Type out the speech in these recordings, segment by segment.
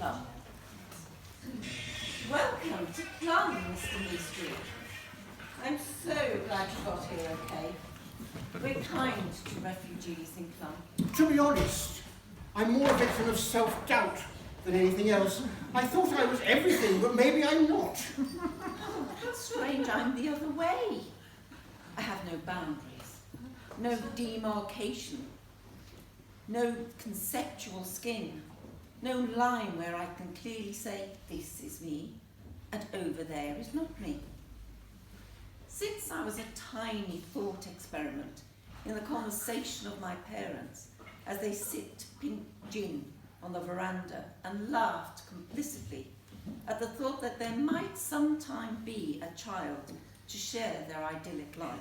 Clum. Welcome to Clum, Mr. Meestreet. I'm so glad you got here okay. We're kind to refugees in Clum. To be honest, I'm more a victim of self-doubt than anything else. I thought I was everything, but maybe I'm not. Oh, that's strange, I'm the other way. I have no boundaries, no demarcation, no conceptual skin, no line where I can clearly say, this is me, and over there is not me. Since I was a tiny thought experiment in the conversation of my parents as they sipped pink gin on the veranda and laughed complicitly at the thought that there might sometime be a child to share their idyllic life.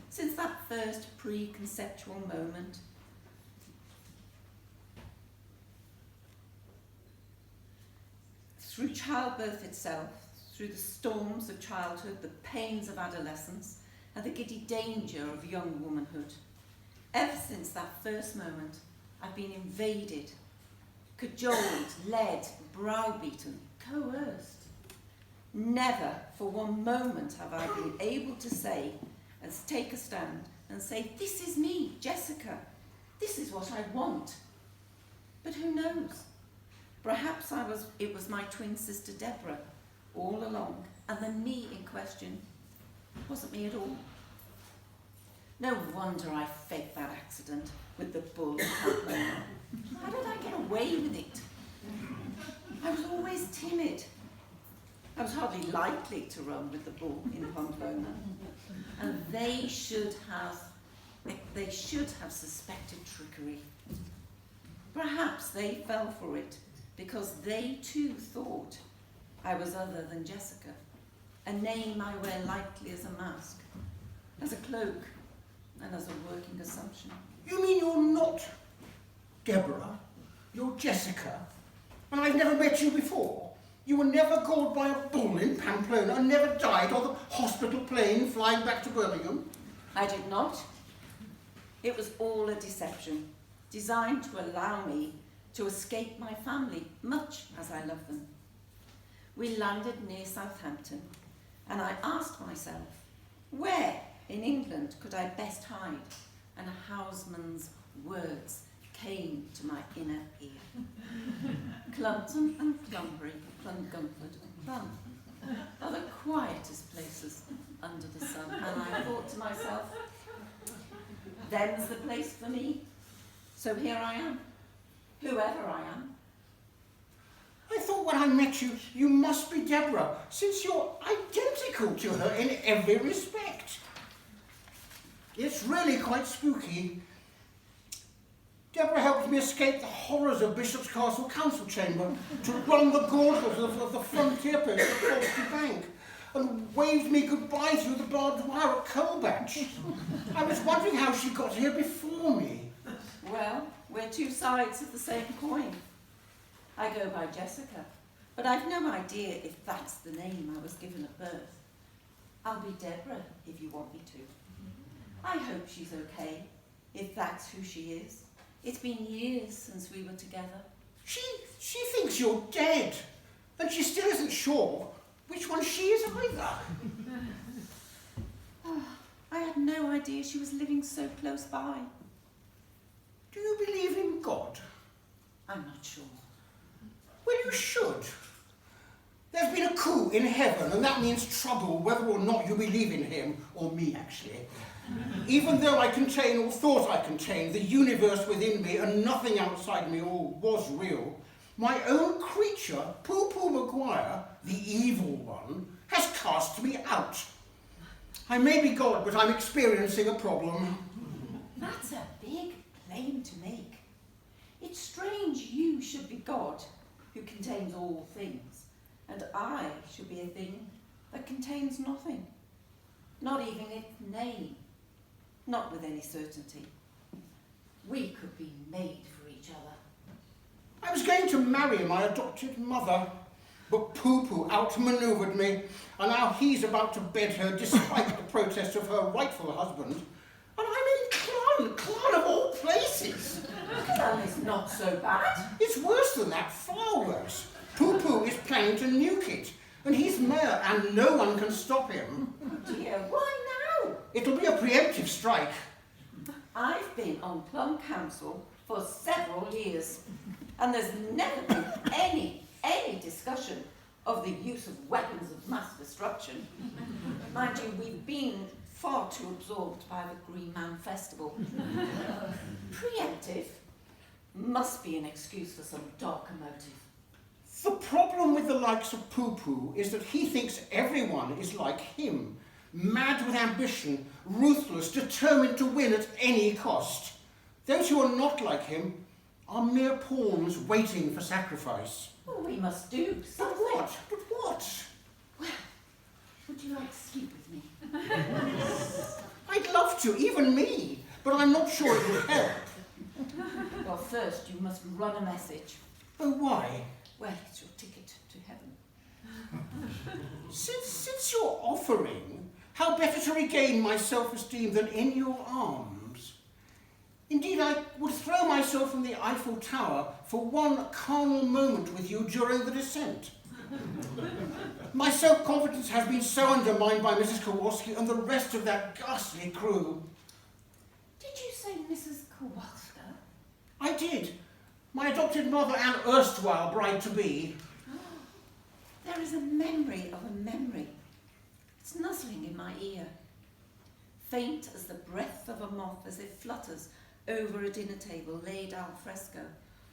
Since that first pre-conceptual moment, through childbirth itself, through the storms of childhood, the pains of adolescence, and the giddy danger of young womanhood, ever since that first moment, I've been invaded, cajoled, led, browbeaten, coerced. Never for one moment have I been able to say, and take a stand, and say, this is me, Jessica. This is what I want. But who knows? Perhaps it was my twin sister Deborah all along, and the me in question wasn't me at all. No wonder I faked that accident with the bull in Pamplona. How did I get away with it? I was always timid. I was hardly likely to run with the bull in Pamplona. And they should have suspected trickery. Perhaps they fell for it because they too thought I was other than Jessica, a name I wear lightly as a mask, as a cloak, and as a working assumption. You mean you're not Deborah? You're Jessica? And I've never met you before? You were never gored by a bull in Pamplona and never died on the hospital plane flying back to Birmingham? I did not. It was all a deception, designed to allow me to escape my family, much as I love them. We landed near Southampton, and I asked myself, where in England could I best hide? And Houseman's words came to my inner ear. Clumpton and Clumbury, Clungumford and Clun are the quietest places under the sun, and I thought to myself, them's the place for me. So here I am, whoever I am. I thought when I met you, you must be Deborah, since you're identical to her in every respect. It's really quite spooky. Deborah helped me escape the horrors of Bishop's Castle Council Chamber to run the gauntlet of the frontier post at Fawlsby Bank and waved me goodbye through the barbed wire at Coalbatch. I was wondering how she got here before me. Well, we're two sides of the same coin. I go by Jessica, but I've no idea if that's the name I was given at birth. I'll be Deborah if you want me to. I hope she's okay, if that's who she is. It's been years since we were together. She thinks you're dead, and she still isn't sure which one she is either. Oh, I had no idea she was living so close by. Do you believe in God? I'm not sure. Well, you should. There's been a coup in heaven, and that means trouble whether or not you believe in him, or me actually. Even though I contain, or thought I contained, the universe within me and nothing outside me all was real, my own creature, Poo-Poo Maguire, the evil one, has cast me out. I may be God, but I'm experiencing a problem. That's a big claim to make. It's strange you should be God, who contains all things, and I should be a thing that contains nothing, not even its name, not with any certainty. We could be made for each other. I was going to marry my adopted mother, but Poo-Poo outmaneuvered me, and now he's about to bed her despite the protest of her rightful husband. And I'm in Clun of all places. Well, it's not so bad. It's worse than that, far worse. Poo-Poo is planning to nuke it, and he's mayor, and no one can stop him. Oh dear, why now? It'll be a preemptive strike. I've been on Plum Council for several years, and there's never been any discussion of the use of weapons of mass destruction. Mind you, we've been far too absorbed by the Green Man Festival. Preemptive must be an excuse for some darker motive. The problem with the likes of Poo-Poo is that he thinks everyone is like him, mad with ambition, ruthless, determined to win at any cost. Those who are not like him are mere pawns waiting for sacrifice. Well, we must do But something. what? But what? Well, would you like to sleep with me? I'd love to, even me, but I'm not sure it would help. Well, first you must run a message. Oh, why? Well, it's your ticket to heaven. Since you're offering, how better to regain my self-esteem than in your arms? Indeed, I would throw myself from the Eiffel Tower for one carnal moment with you during the descent. My self-confidence has been so undermined by Mrs. Kowalski and the rest of that ghastly crew. Did you say Mrs. Kowalska? I did. My adopted mother and erstwhile bride-to-be. There is a memory of a memory. It's nuzzling in my ear. Faint as the breath of a moth as it flutters over a dinner table laid al fresco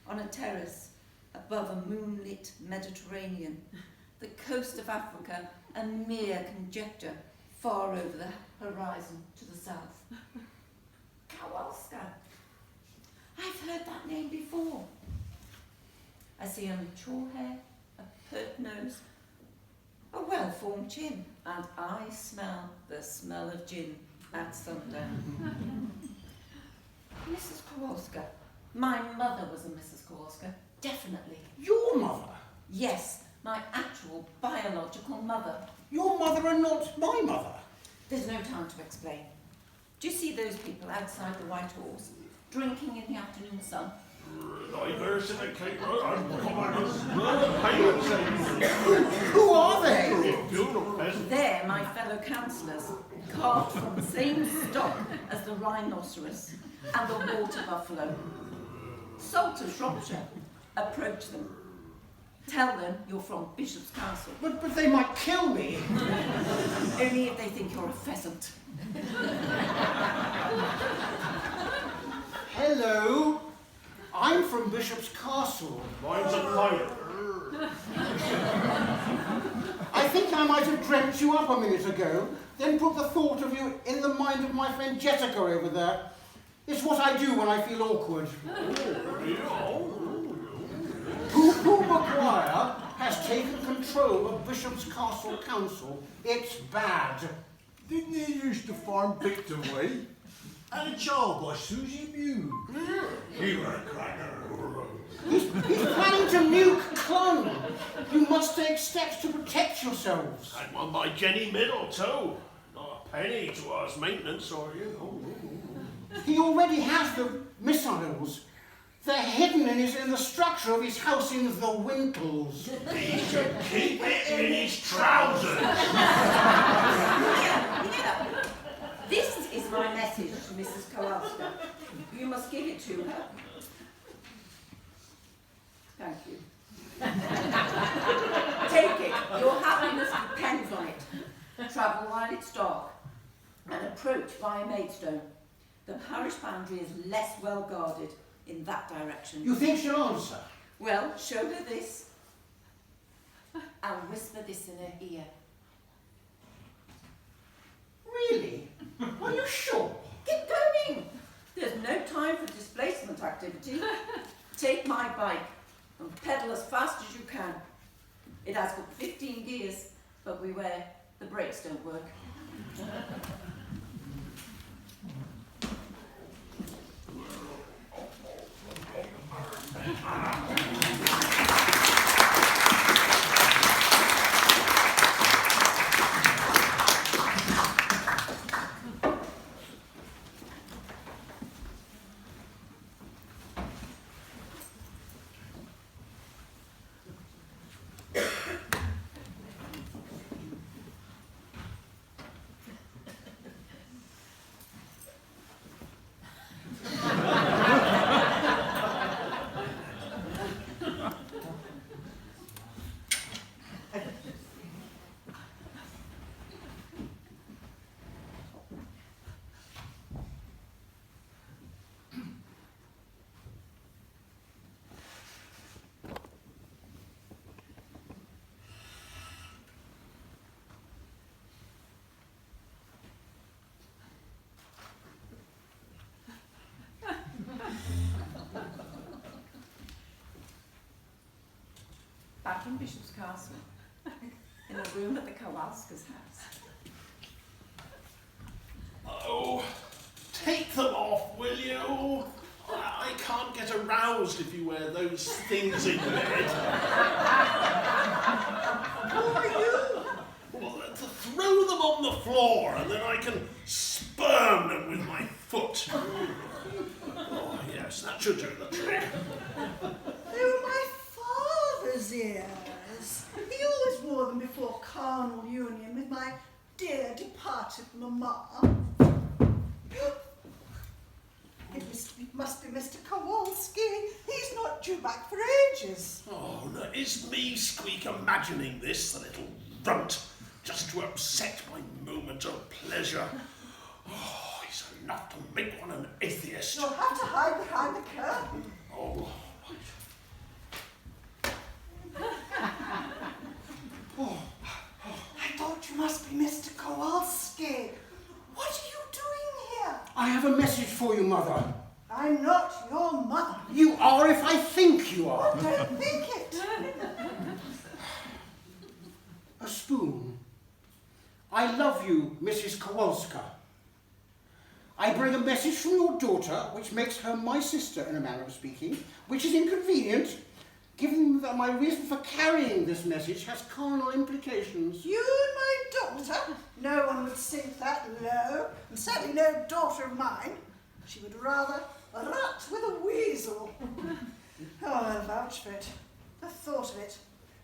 on a terrace above a moonlit Mediterranean, the coast of Africa a mere conjecture far over the horizon to the south. Kowalska. I've heard that name before. I see a mature hair, a pert nose, a well-formed chin, and I smell the smell of gin at sundown. Mrs. Kowalska. My mother was a Mrs. Kowalska, definitely. Your mother? Yes, my actual biological mother. Your mother and not my mother? There's no time to explain. Do you see those people outside the White Horse, drinking in the afternoon sun? Who are they? They're my fellow councillors, carved from the same stock as the rhinoceros and the water buffalo. Salt of Shropshire. Approach them. Tell them you're from Bishop's Castle. But they might kill me. Only if they think you're a pheasant. Hello. I'm from Bishop's Castle. Mine's a pirate. I think I might have dreamt you up a minute ago, then put the thought of you in the mind of my friend Jessica over there. It's what I do when I feel awkward. Poo-Poo Maguire has taken control of Bishop's Castle Council. It's bad. Didn't he used to farm Victor Way? And a child by Susie Mew. He were a cracker. He's planning to nuke Clun. You must take steps to protect yourselves. Had one by Jenny Middle too. Not a penny towards maintenance or He already has the missiles. They're hidden in the structure of his house in the Winkles. He should keep it in his trousers. This is my message to Mrs. Kowalska. You must give it to her. Thank you. Take it. Your happiness depends on it. Travel while it's dark and approach via Maidstone. The parish boundary is less well guarded in that direction. You think she'll answer? Well, show her this and whisper this in her ear. Really? Are you sure? Get going! There's no time for displacement activity. Take my bike and pedal as fast as you can. It has got 15 gears, but beware, the brakes don't work. back in Bishop's Castle, in a room at the Kowalska's house. Oh, take them off, will you? I can't get aroused if you wear those things in bed. Who are you? Well, to throw them on the floor and then I can spurn them with my foot. Oh, yes, that should do the trick. They were my father's ears. He always wore them before carnal union with my dear departed mamma. It must be Mr. Kowalski. He's not due back for ages. Oh, no, it's me, Squeak, imagining this, the little runt, just to upset my moment of pleasure. Oh, he's enough to make one an atheist. You'll have to hide behind the curtain. Oh, I thought you must be Mr. Kowalski. What are you doing here? I have a message for you, Mother. I'm not your mother. You are if I think you are. Don't think it. A spoon. I love you, Mrs. Kowalska. I bring a message from your daughter, which makes her my sister in a manner of speaking, which is inconvenient, given that my reason for carrying this message has carnal implications. You and my daughter? No one would sink that low, and certainly no daughter of mine. She would rather rut with a weasel. Oh, I'll vouch for it. The thought of it.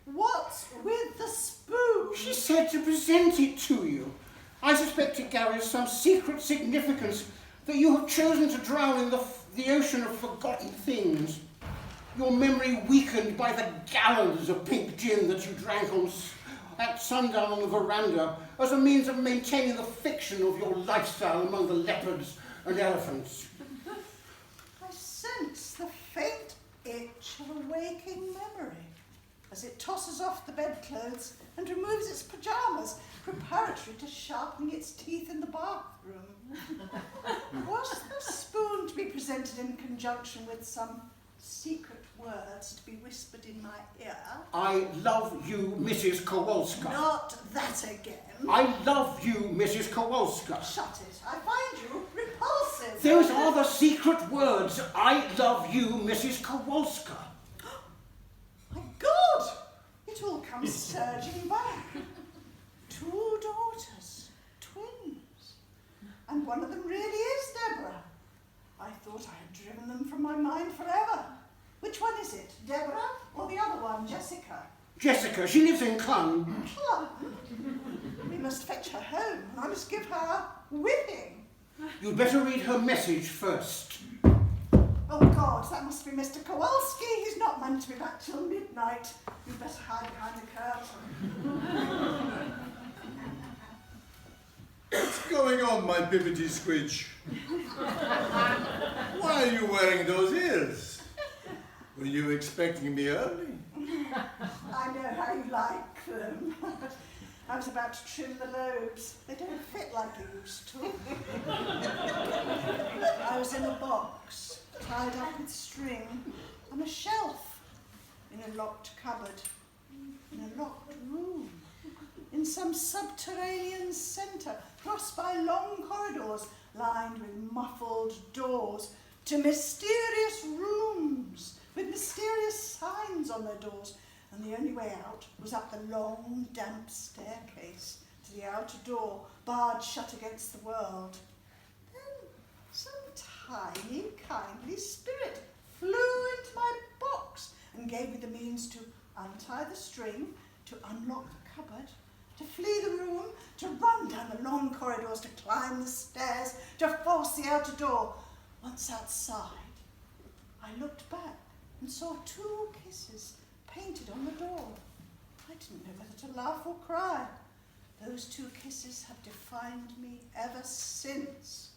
What's with the spoon? She said to present it to you. I suspect it carries some secret significance that you have chosen to drown in the ocean of forgotten things. Your memory weakened by the gallons of pink gin that you drank at sundown on the veranda as a means of maintaining the fiction of your lifestyle among the leopards and elephants. I sense the faint itch of a waking memory as it tosses off the bedclothes and removes its pyjamas, preparatory to sharpening its teeth in the bathroom. Was the spoon to be presented in conjunction with some secret words to be whispered in my ear? I love you, Mrs. Kowalska. Not that again. I love you, Mrs. Kowalska. Shut it. I find you repulsive. Those are the secret words. I love you, Mrs. Kowalska. My God! It all comes surging back. 2 daughters, twins. And one of them really is Deborah. I thought I had driven them from my mind forever. Which one is it, Deborah or the other one, Jessica? Jessica, she lives in Clun. Clun? We must fetch her home and I must give her a whipping. You'd better read her message first. Oh God, that must be Mr. Kowalski. He's not meant to be back till midnight. You'd better hide behind the curtain. what's going on, my bibbity squidge? Why are you wearing those ears? Were you expecting me early? I know how you like them. I was about to trim the lobes. They don't fit like they used to. I was in a box, tied up with string, on a shelf, in a locked cupboard, in a locked room, in some subterranean centre, crossed by long corridors lined with muffled doors, to mysterious rooms with mysterious signs on their doors, and the only way out was up the long, damp staircase to the outer door, barred shut against the world. Then some tiny, kindly spirit flew into my box and gave me the means to untie the string, to unlock the cupboard, to flee the room, to run down the long corridors, to climb the stairs, to force the outer door. Once outside, I looked back and saw 2 kisses painted on the door. I didn't know whether to laugh or cry. Those 2 kisses have defined me ever since.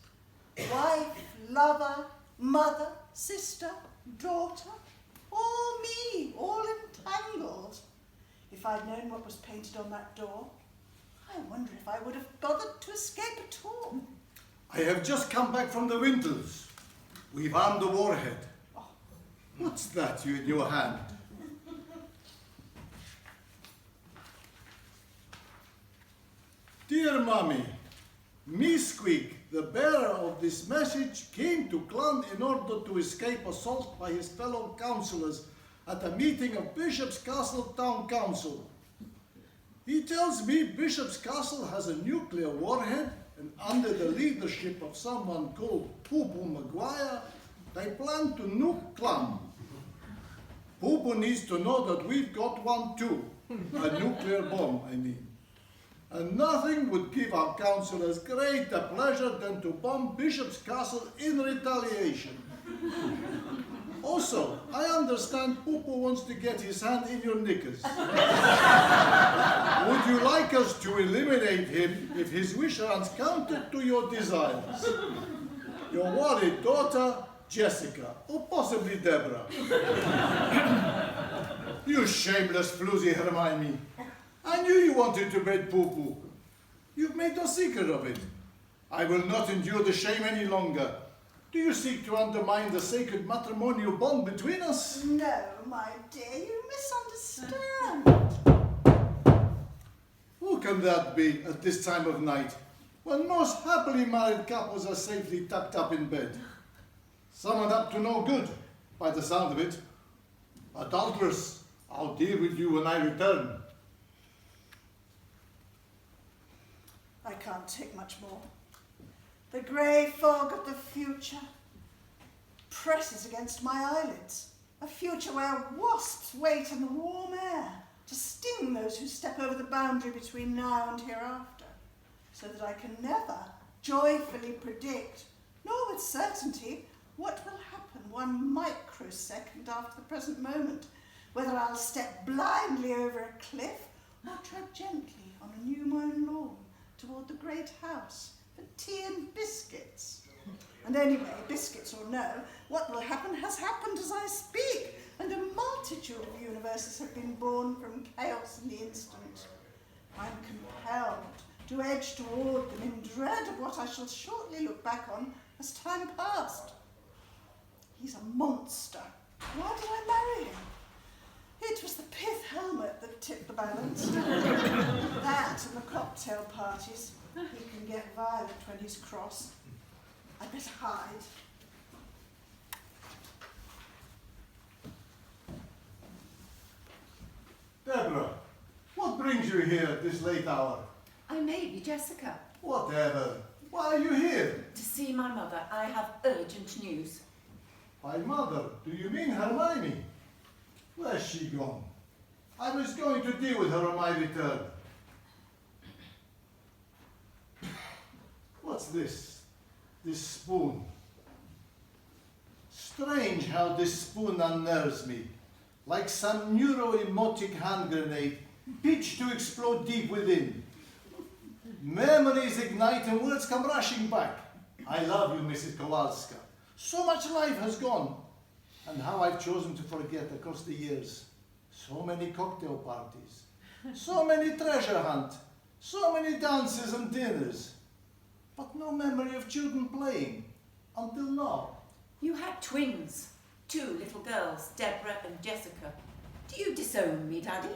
Wife, lover, mother, sister, daughter, all me, all entangled. If I'd known what was painted on that door, I wonder if I would have bothered to escape at all. I have just come back from the Winters. We've armed the warhead. Oh. What's that in your hand? Dear Mummy, me Squeak, the bearer of this message, came to Clun in order to escape assault by his fellow councillors at a meeting of Bishop's Castle Town Council. He tells me Bishop's Castle has a nuclear warhead, and under the leadership of someone called Poo-Poo Maguire, they plan to nuke Clun. Poo-Poo needs to know that we've got one too, a nuclear bomb, I mean. And nothing would give our councillors greater pleasure than to bomb Bishop's Castle in retaliation. Also, I understand Poo-Poo wants to get his hand in your knickers. Would you like us to eliminate him if his wish runs counter to your desires? Your worried daughter, Jessica, or possibly Deborah. You shameless floozy Hermione. I knew you wanted to bed Poo-Poo. You've made no secret of it. I will not endure the shame any longer. Do you seek to undermine the sacred matrimonial bond between us? No, my dear, you misunderstand. Who can that be at this time of night, when most happily married couples are safely tucked up in bed? Someone up to no good, by the sound of it. Adulteress, I'll deal with you when I return. I can't take much more. The grey fog of the future presses against my eyelids. A future where wasps wait in the warm air to sting those who step over the boundary between now and hereafter, so that I can never joyfully predict, nor with certainty, what will happen 1 microsecond after the present moment, whether I'll step blindly over a cliff or tread gently on a new-mown lawn toward the great house for tea and biscuits. And anyway, biscuits or no, what will happen has happened as I speak, and a multitude of universes have been born from chaos in the instant. I'm compelled to edge toward them in dread of what I shall shortly look back on as time passed. He's a monster. Why did I marry him? It was the pith helmet that tipped the balance. That and the cocktail parties. He can get violent when he's cross. I'd better hide. Deborah, what brings you here at this late hour? I may be Jessica. Whatever. Why are you here? To see my mother, I have urgent news. My mother, do you mean Hermione? Where's she gone? I was going to deal with her on my return. What's this? This spoon. Strange how this spoon unnerves me. Like some neuroemotic hand grenade, pitched to explode deep within. Memories ignite and words come rushing back. I love you, Mrs. Kowalska. So much life has gone. And how I've chosen to forget across the years. So many cocktail parties. So many treasure hunt. So many dances and dinners. But no memory of children playing. Until now. You had twins. 2 little girls, Deborah and Jessica. Do you disown me, Daddy?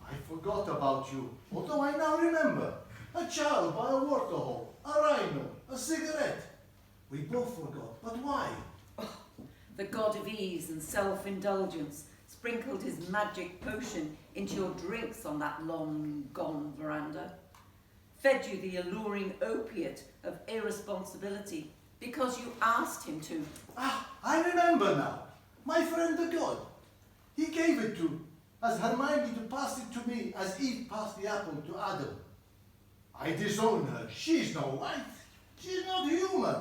I forgot about you, although I now remember. A child by a waterhole, a rhino, a cigarette. We both forgot, but why? The god of ease and self-indulgence sprinkled his magic potion into your drinks on that long-gone veranda. Fed you the alluring opiate of irresponsibility because you asked him to. Ah, I remember now. My friend the god. He gave it to, as Hermione to pass it to me, as Eve passed the apple to Adam. I disown her. She's no wife. She's not human.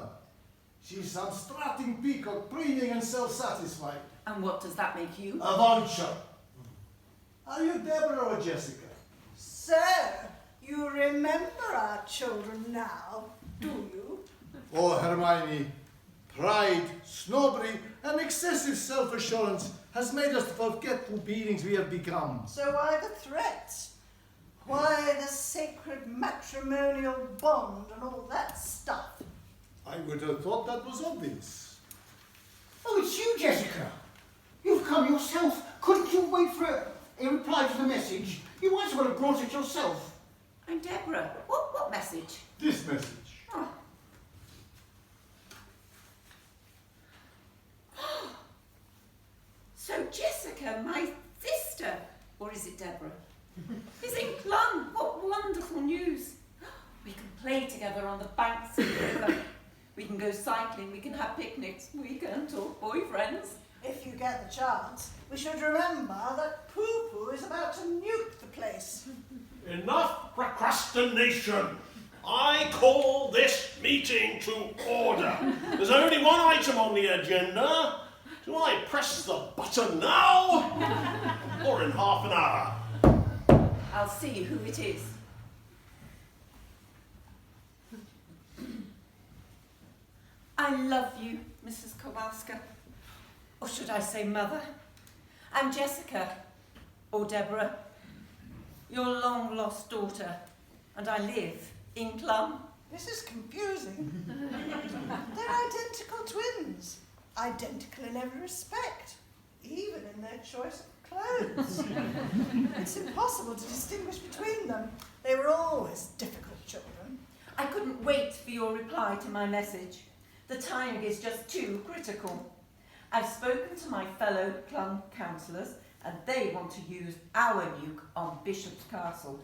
She's some strutting peacock, preening and self-satisfied. And what does that make you? A vulture. Are you Deborah or Jessica? So, you remember our children now, do you? Oh, Hermione, pride, snobbery, and excessive self-assurance has made us the forgetful beings we have become. So why the threats? Why the sacred matrimonial bond and all that stuff? I would have thought that was obvious. Oh, it's you, Jessica. You've come yourself. Couldn't you wait for a reply to the message? You might as well have brought it yourself. I'm Deborah. What message? This message. Oh. So Jessica, my sister, or is it Deborah, is in Clun. What wonderful news. We can play together on the banks of the river. We can go cycling, we can have picnics, we can talk boyfriends. If you get the chance, we should remember that Poo Poo is about to nuke the place. Enough procrastination. I call this meeting to order. There's only one item on the agenda. Do I press the button now? Or in half an hour? I'll see who it is. I love you, Mrs. Kowalska. Or should I say mother? I'm Jessica, or Deborah, your long-lost daughter, and I live in Clun. This is confusing. They're identical twins. Identical in every respect, even in their choice of clothes. It's impossible to distinguish between them. They were always difficult children. I couldn't wait for your reply to my message. The timing is just too critical. I've spoken to my fellow Clun councillors and they want to use our nuke on Bishop's Castle.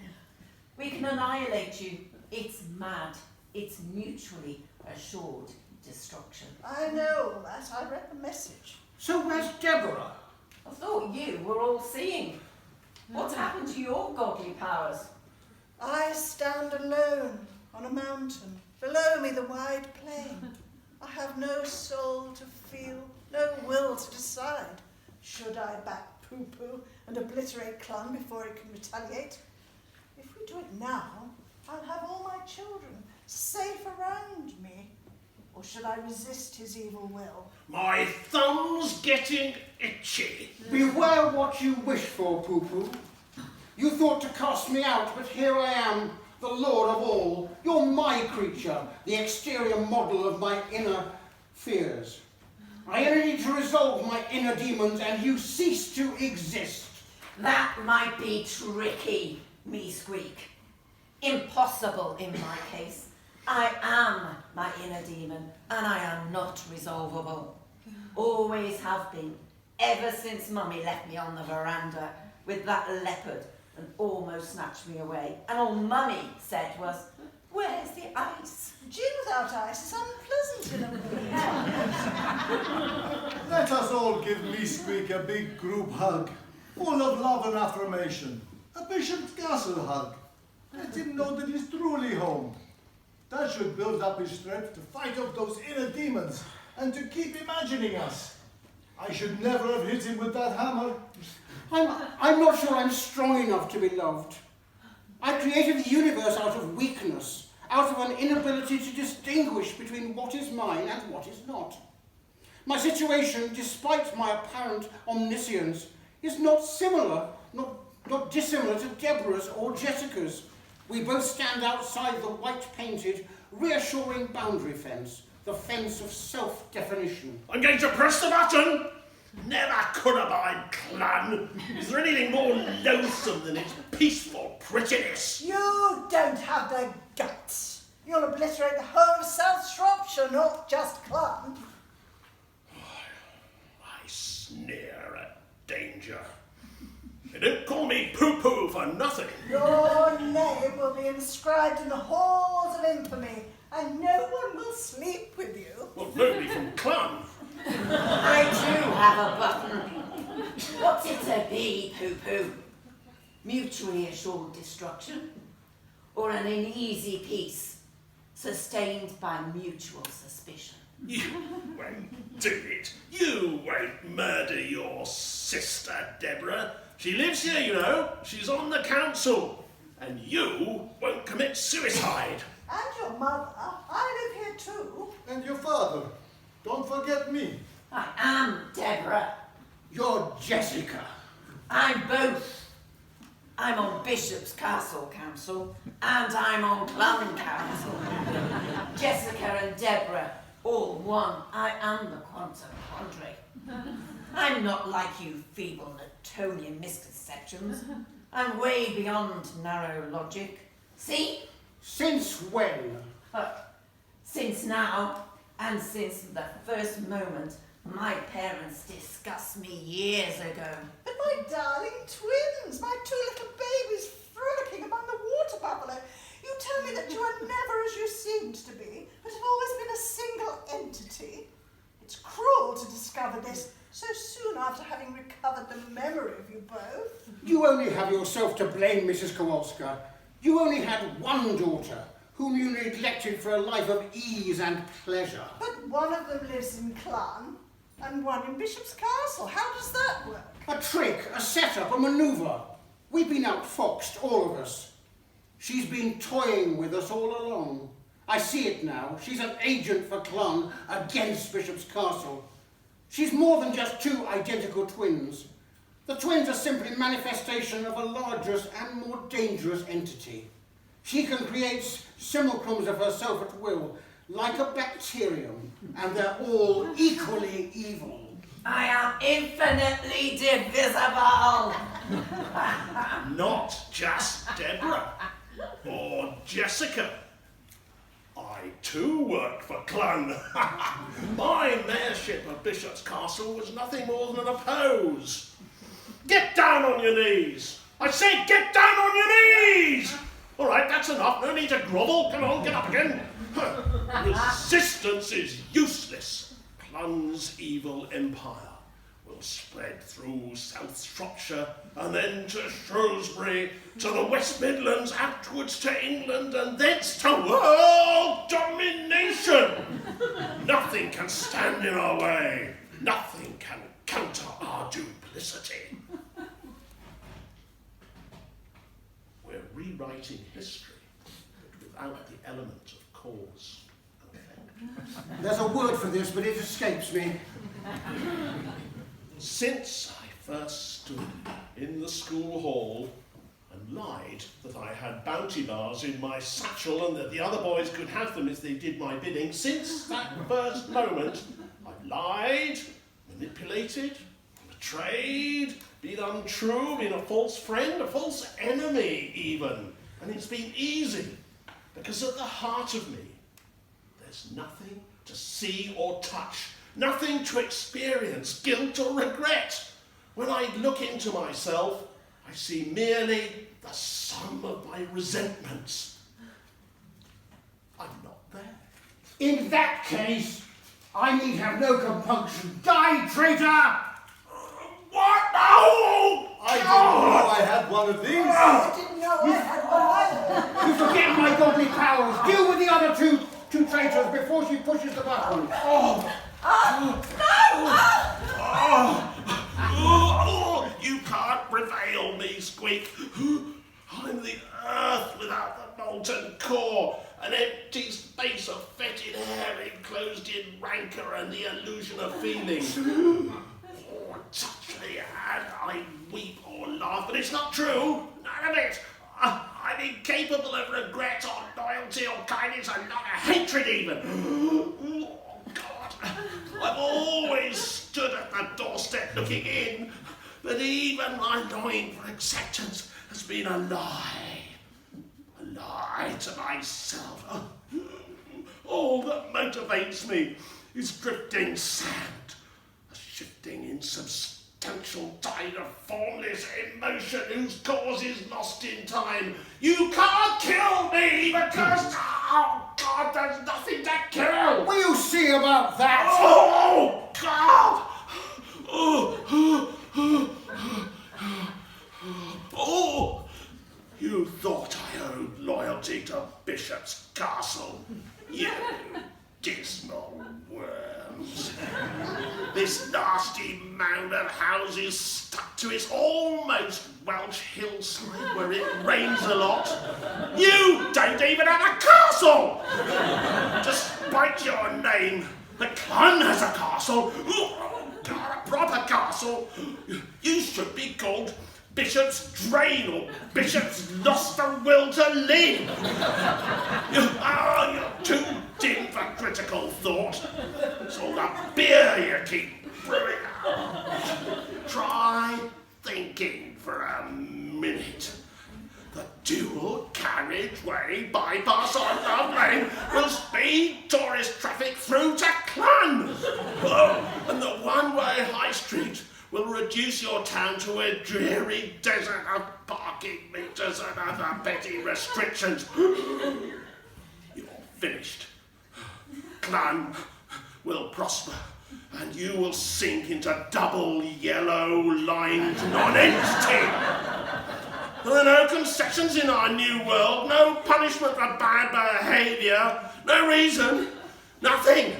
We can annihilate you. It's mad. It's mutually assured destruction. I know all that. I read the message. So where's Deborah? I thought you were all seeing. What's happened to your godly powers? I stand alone on a mountain. Below me the wide plain. I have no soul to feel, no will to decide. Should I back Poo Poo and obliterate Clun before it can retaliate? If we do it now, I'll have all my children safe around me. Or should I resist his evil will? My thumb's getting itchy. Beware what you wish for, Poo Poo. You thought to cast me out, but here I am, the lord of all. You're my creature, the exterior model of my inner fears. I only need to resolve my inner demons and you cease to exist. That might be tricky, me squeak. Impossible in my case. I am my inner demon and I am not resolvable. Always have been, ever since Mummy left me on the veranda with that leopard and almost snatched me away. And all Mummy said was, "Where's the ice?" Gin without ice is unpleasant in a way. Let us all give Meesqueak a big group hug, full of love and affirmation. A Bishop's Castle hug. Let him know that he's truly home. That should build up his strength to fight off those inner demons and to keep imagining us. I should never have hit him with that hammer. I'm not sure I'm strong enough to be loved. I created the universe out of weakness, out of an inability to distinguish between what is mine and what is not. My situation, despite my apparent omniscience, is not dissimilar to Deborah's or Jessica's. We both stand outside the white-painted, reassuring boundary fence, the fence of self-definition. I'm going to press the button. Never could abide Clun. Is there anything more loathsome than its peaceful prettiness? You don't have the guts. You'll obliterate the whole of South Shropshire, not just Clun. I sneer at danger. They don't call me Poo Poo for nothing. Your name will be inscribed in the halls of infamy, and no one will sleep with you. Well, nobody from Clun. I do have a button. What's it to be, Poo Poo? Mutually assured destruction? Or an uneasy peace, sustained by mutual suspicion? You won't do it. You won't murder your sister, Deborah. She lives here, you know. She's on the council. And you won't commit suicide. And your mother. I live here too. And your father. Don't forget me. I am Deborah. You're Jessica. I'm both. I'm on Bishop's Castle Council and I'm on Clun Council. Jessica and Deborah, all one. I am the quantum quandary. I'm not like you feeble Newtonian misconceptions. I'm way beyond narrow logic, See? Since when? Since now, and since the first moment my parents discussed me years ago. But my darling twins, my two little babies frolicking among the water buffalo. You tell me that you are never as you seemed to be, but have always been a single entity. It's cruel to discover this so soon after having recovered the memory of you both. You only have yourself to blame, Mrs. Kowalska. You only had one daughter, whom you neglected for a life of ease and pleasure. But one of them lives in Clun, and one in Bishop's Castle. How does that work? A trick, a setup, a manoeuvre. We've been outfoxed, all of us. She's been toying with us all along. I see it now. She's an agent for Clun against Bishop's Castle. She's more than just two identical twins. The twins are simply manifestation of a larger and more dangerous entity. She can create simulacrums of herself at will, like a bacterium, and they're all equally evil. I am infinitely divisible. Not just Deborah or Jessica. I too worked for Clun. My mayorship of Bishop's Castle was nothing more than a pose. Get down on your knees. I said get down on your knees. All right, that's enough. No need to grovel. Come on, get up again. Resistance is useless. Clun's evil empire will spread through South Shropshire and then to Shrewsbury, to the West Midlands, afterwards to England and thence to world domination. Nothing can stand in our way. Nothing can counter our duplicity. We're rewriting history, but without the element of cause and effect. There's a word for this, but it escapes me. Since I first stood in the school hall and lied that I had bounty bars in my satchel and that the other boys could have them if they did my bidding, since that first moment, I've lied, manipulated, betrayed, been untrue, been a false friend, a false enemy even. And it's been easy, because at the heart of me, there's nothing to see or touch, nothing to experience, guilt or regret. When I look into myself, I see merely the sum of my resentments. I'm not there. In that case, I need have no compunction. Die, traitor! What? No! I didn't know I had one of these. I didn't know I had one either. You forget my godly powers. Deal with the other two traitors before she pushes the button. You can't prevail me, Squeak. I'm the earth without the molten core, an empty space of fetid air enclosed in rancour and the illusion of feeling. Oh, touch the hand, I weep or laugh, but it's not true. None of it. I'm incapable of regret or loyalty or kindness or not a hatred even. Oh, God. I've always stood at the doorstep looking in, but even my longing for acceptance has been a lie. A lie to myself. All that motivates me is drifting sand, a shifting insubstantial tide of formless emotion whose cause is lost in time. You can't kill me because, oh God, there's nothing to kill. We'll see about that. Oh God! Oh, you thought I owed loyalty to Bishop's Castle, you dismal worms. This nasty mound of houses stuck to its almost Welsh hillside where it rains a lot. You don't even have a castle! Despite your name, the Clun has a castle. A proper castle. You should be called Bishop's Drain or Bishop's Lost the Will to Live. You're too dim for critical thought. It's all that beer you keep brewing. Try thinking for a minute. The dual carriage carriageway bypass on Love Lane will speed tourist traffic through to Clun. Oh, and the one-way high street will reduce your town to a dreary desert of parking meters and other petty restrictions. You're finished. Clun will prosper, and you will sink into double yellow-lined non-entity. There are no concessions in our new world, no punishment for bad behaviour, no reason, nothing.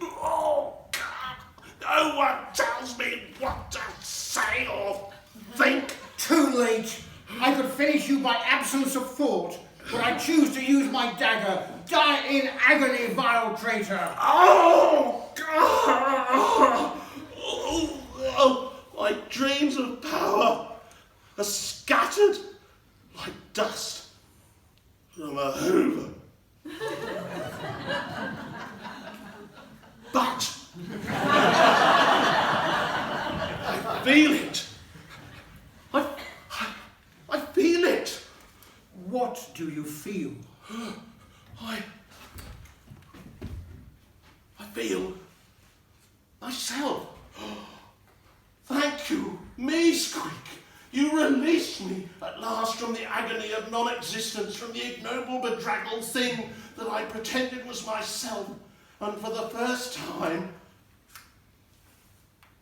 Oh, God. No one tells me what to say or think. Too late. I could finish you by absence of thought, but I choose to use my dagger. Die in agony, vile traitor. Oh, God. Oh, my dreams of power are scattered like dust from a hoover. But I feel it. I feel it. What do you feel? I feel myself. Thank you, me, Squeak. You released me at last from the agony of non-existence, from the ignoble, bedraggled thing that I pretended was myself. And for the first time,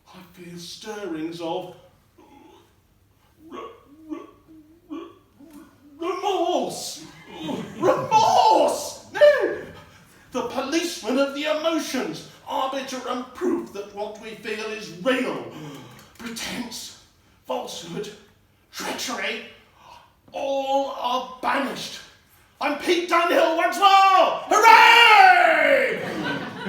I feel stirrings of remorse. Remorse! No! The policeman of the emotions, arbiter and proof that what we feel is real. Pretense, falsehood, treachery, all are banished. I'm Pete Dunhill once more! Hooray!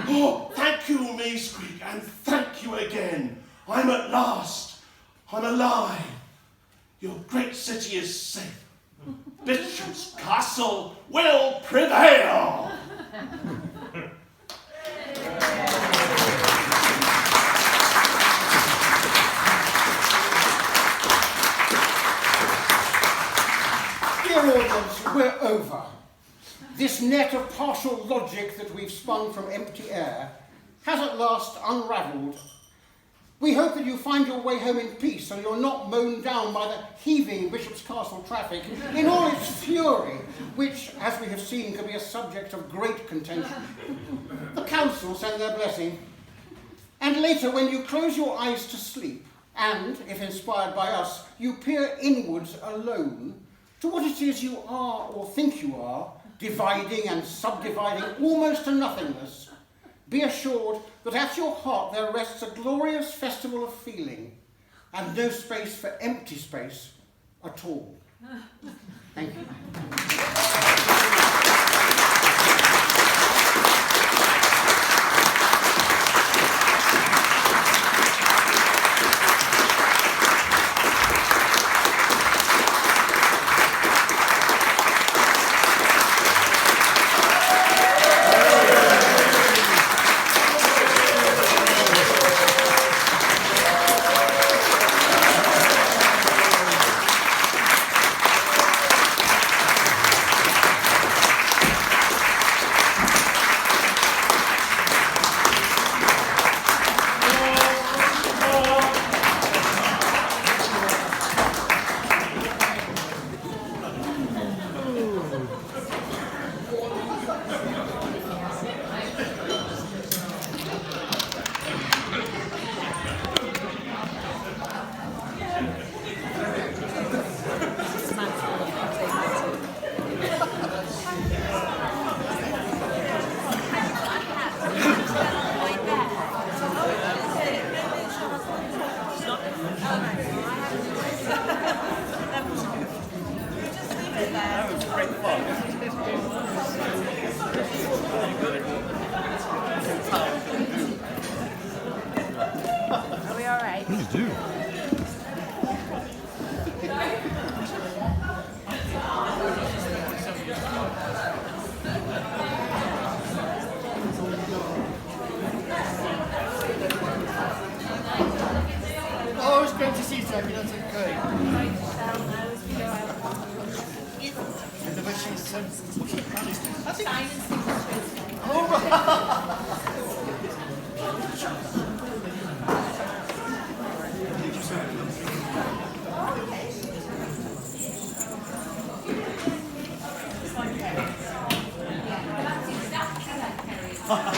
Oh, thank you, me, Squeak, and thank you again. I'm at last. I'm alive. Your great city is safe. Bishop's Castle will prevail. Dear audience, we're over. This net of partial logic that we've spun from empty air has at last unravelled. We hope that you find your way home in peace and you're not mown down by the heaving Bishop's Castle traffic in all its fury, which, as we have seen, can be a subject of great contention. The council send their blessing. And later, when you close your eyes to sleep, and, if inspired by us, you peer inwards alone to what it is you are or think you are, dividing and subdividing almost to nothingness, be assured that at your heart there rests a glorious festival of feeling and no space for empty space at all. Thank you. Oh, it's great to see you, Sophie. That's okay. The wishing Ha